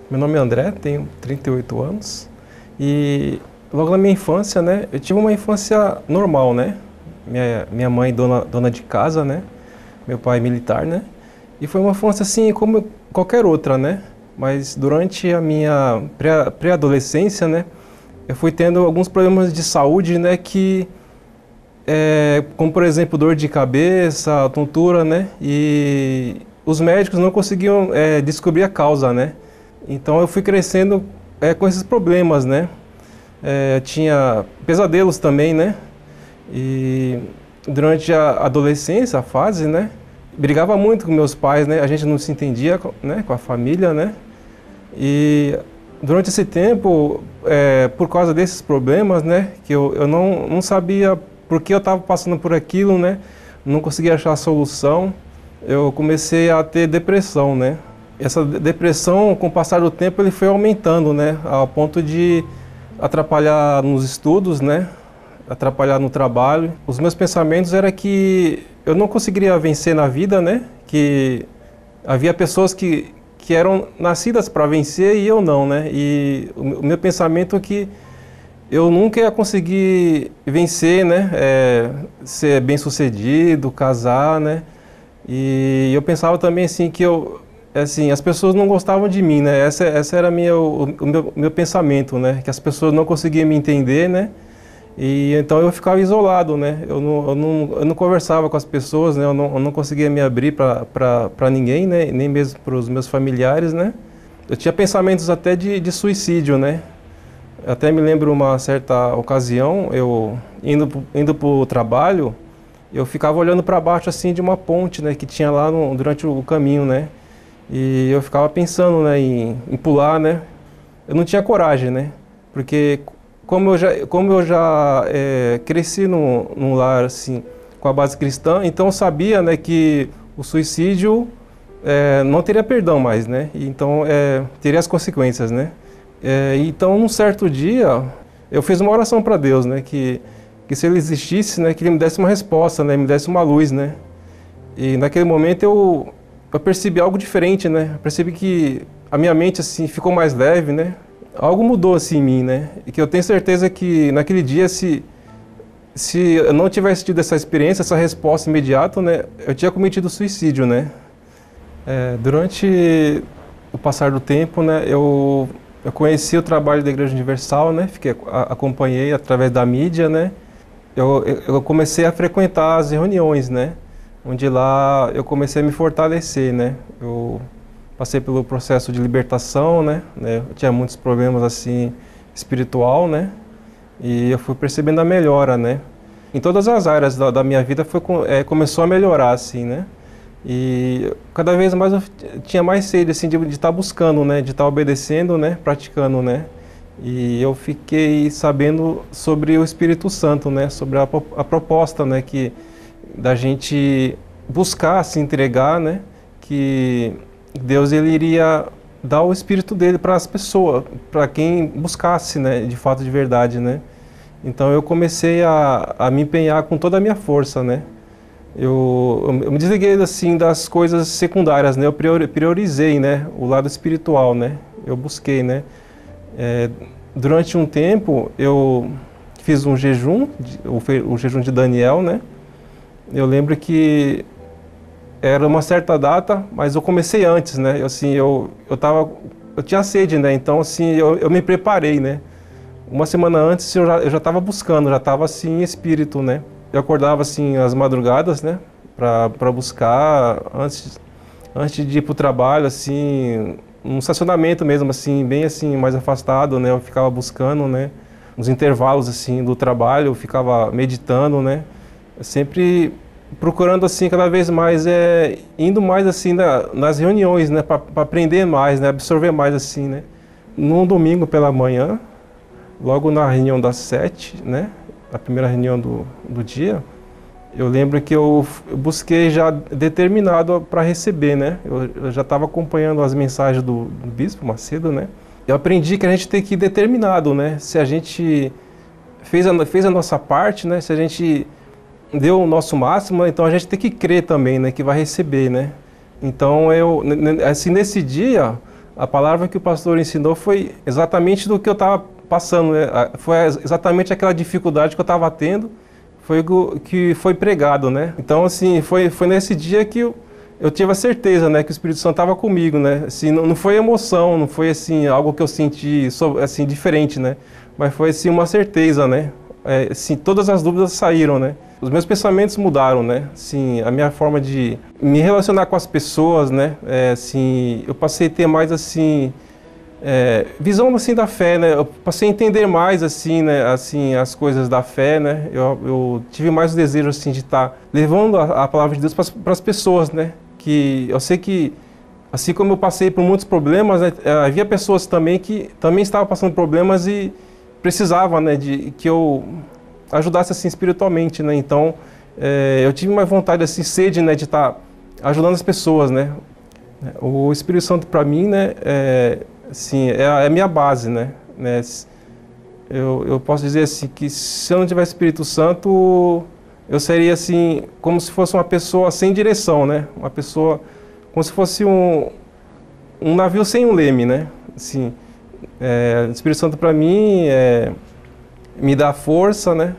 Meu nome é André, tenho 38 anos e logo na minha infância, né, eu tive uma infância normal, né? Minha mãe dona de casa, né? Meu pai militar, né? E foi uma infância assim como qualquer outra, né? Mas durante a minha pré-adolescência, né, eu fui tendo alguns problemas de saúde, né, como por exemplo dor de cabeça, tontura, né? E os médicos não conseguiam descobrir a causa, né? Então eu fui crescendo com esses problemas, né? Tinha pesadelos também, né? E durante a adolescência, a fase, né? Brigava muito com meus pais, né? A gente não se entendia, né, com a família, né? E durante esse tempo, por causa desses problemas, né? Que eu não sabia por que eu estava passando por aquilo, né? Não conseguia achar a solução. Eu comecei a ter depressão, né? Essa depressão, com o passar do tempo, ele foi aumentando, né? Ao ponto de atrapalhar nos estudos, né? Atrapalhar no trabalho. Os meus pensamentos eram que eu não conseguiria vencer na vida, né? Que havia pessoas que eram nascidas para vencer e eu não, né? E o meu pensamento é que eu nunca ia conseguir vencer, né? Ser bem-sucedido, casar, né? E eu pensava também assim que as pessoas não gostavam de mim, né? Essa era o meu pensamento, né? Que as pessoas não conseguiam me entender, né? E então eu ficava isolado, né? Eu não conversava com as pessoas, né? Eu não conseguia me abrir para ninguém, né? Nem mesmo para os meus familiares, né? Eu tinha pensamentos até de suicídio, né? Até me lembro uma certa ocasião, eu indo para o trabalho, eu ficava olhando para baixo assim de uma ponte, né? Que tinha lá durante o caminho, né? E eu ficava pensando, né, em pular, né? Eu não tinha coragem, né? Porque como eu já cresci num lar assim com a base cristã, então eu sabia, né, que o suicídio não teria perdão mais, né? Então teria as consequências, né? Então num certo dia eu fiz uma oração para Deus, né, que se ele existisse, né, que ele me desse uma resposta, né, me desse uma luz, né? E naquele momento eu percebi algo diferente, né? Eu percebi que a minha mente assim ficou mais leve, né? Algo mudou assim em mim, né? E que eu tenho certeza que naquele dia, se eu não tivesse tido essa experiência, essa resposta imediata, né, eu tinha cometido suicídio, né? Durante o passar do tempo, né, eu conheci o trabalho da Igreja Universal, né? Acompanhei através da mídia, né? Eu comecei a frequentar as reuniões, né? Onde lá eu comecei a me fortalecer, né? Eu passei pelo processo de libertação, né? Eu tinha muitos problemas assim espiritual, né? E eu fui percebendo a melhora, né? Em todas as áreas da minha vida começou a melhorar, assim, né? E cada vez mais eu tinha mais sede assim de estar buscando, né? De estar obedecendo, né? Praticando, né? E eu fiquei sabendo sobre o Espírito Santo, né? Sobre a proposta, né? Da gente buscar se entregar, né? Que Deus ele iria dar o Espírito dele para as pessoas, para quem buscasse, né? De fato, de verdade, né? Então eu comecei a me empenhar com toda a minha força, né? Eu me desliguei assim das coisas secundárias, né? Eu priorizei, né? O lado espiritual, né? Eu busquei, né? Durante um tempo eu fiz um jejum, o jejum de Daniel, né? Eu lembro que era uma certa data, mas eu comecei antes, né? Eu tinha sede, né? Então, assim, eu me preparei, né? Uma semana antes eu já estava buscando, já estava assim em espírito, né? Eu acordava assim às madrugadas, né? Para buscar antes de ir para o trabalho, assim, um estacionamento mesmo, assim, bem assim mais afastado, né? Eu ficava buscando, né? Nos intervalos assim do trabalho, eu ficava meditando, né? Sempre procurando assim cada vez mais indo mais assim nas reuniões, né, para aprender mais, né, absorver mais assim, né. Num domingo pela manhã, logo na reunião das 7, né, a primeira reunião do dia, eu lembro que eu busquei já determinado para receber, né. Eu já estava acompanhando as mensagens do Bispo Macedo, né. Eu aprendi que a gente tem que ir determinado, né. Se a gente fez a nossa parte, né, se a gente deu o nosso máximo, então a gente tem que crer também, né, que vai receber, né. Então assim, nesse dia, a palavra que o pastor ensinou foi exatamente do que eu estava passando, né? Foi exatamente aquela dificuldade que eu estava tendo, foi o que foi pregado, né? Então, assim, foi nesse dia que eu tive a certeza, né, que o Espírito Santo estava comigo, né? Assim, não foi emoção, não foi assim algo que eu senti assim diferente, né? Mas foi assim uma certeza, né? Assim, todas as dúvidas saíram, né? Os meus pensamentos mudaram, né? Assim, a minha forma de me relacionar com as pessoas, né? Assim, eu passei a ter mais assim visão assim da fé, né? Eu passei a entender mais assim, né? Assim, as coisas da fé, né? Eu tive mais o desejo assim de estar levando a palavra de Deus para as pessoas, né? Que eu sei que assim como eu passei por muitos problemas, né? Havia pessoas também que também estavam passando problemas e precisavam, né? De que eu ajudasse assim espiritualmente, né? Então eu tive mais vontade assim, sede, né? De estar ajudando as pessoas, né? O Espírito Santo para mim, né? Assim, é a minha base, né? Eu posso dizer assim que se eu não tivesse Espírito Santo, eu seria assim como se fosse uma pessoa sem direção, né? Uma pessoa como se fosse um navio sem um leme, né? Assim, o Espírito Santo para mim me dá força, né?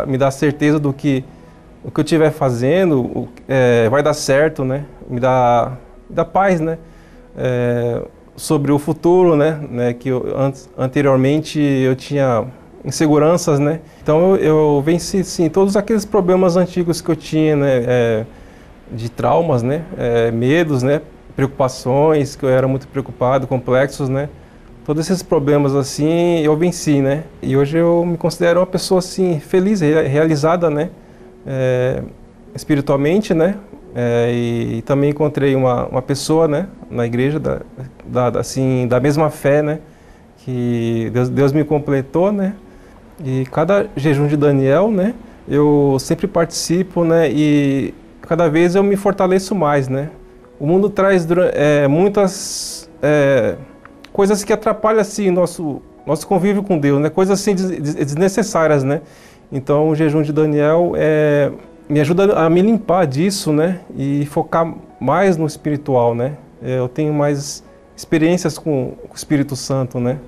Me dá certeza do que o que eu estiver fazendo vai dar certo, né? Me dá paz, né? Sobre o futuro, né? Que anteriormente eu tinha inseguranças, né? Então eu venci, sim, todos aqueles problemas antigos que eu tinha, né? De traumas, né? Medos, né? Preocupações, que eu era muito preocupado, complexos, né? Todos esses problemas, assim, eu venci, né? E hoje eu me considero uma pessoa, assim, feliz, realizada, né? Espiritualmente, né? E também encontrei uma pessoa, né? Na igreja, assim, da mesma fé, né? Que Deus me completou, né? E cada jejum de Daniel, né? Eu sempre participo, né? E cada vez eu me fortaleço mais, né? O mundo traz muitas coisas que atrapalham assim nosso convívio com Deus, né? Coisas assim desnecessárias, né? Então o jejum de Daniel me ajuda a me limpar disso, né? E focar mais no espiritual, né? Eu tenho mais experiências com o Espírito Santo, né?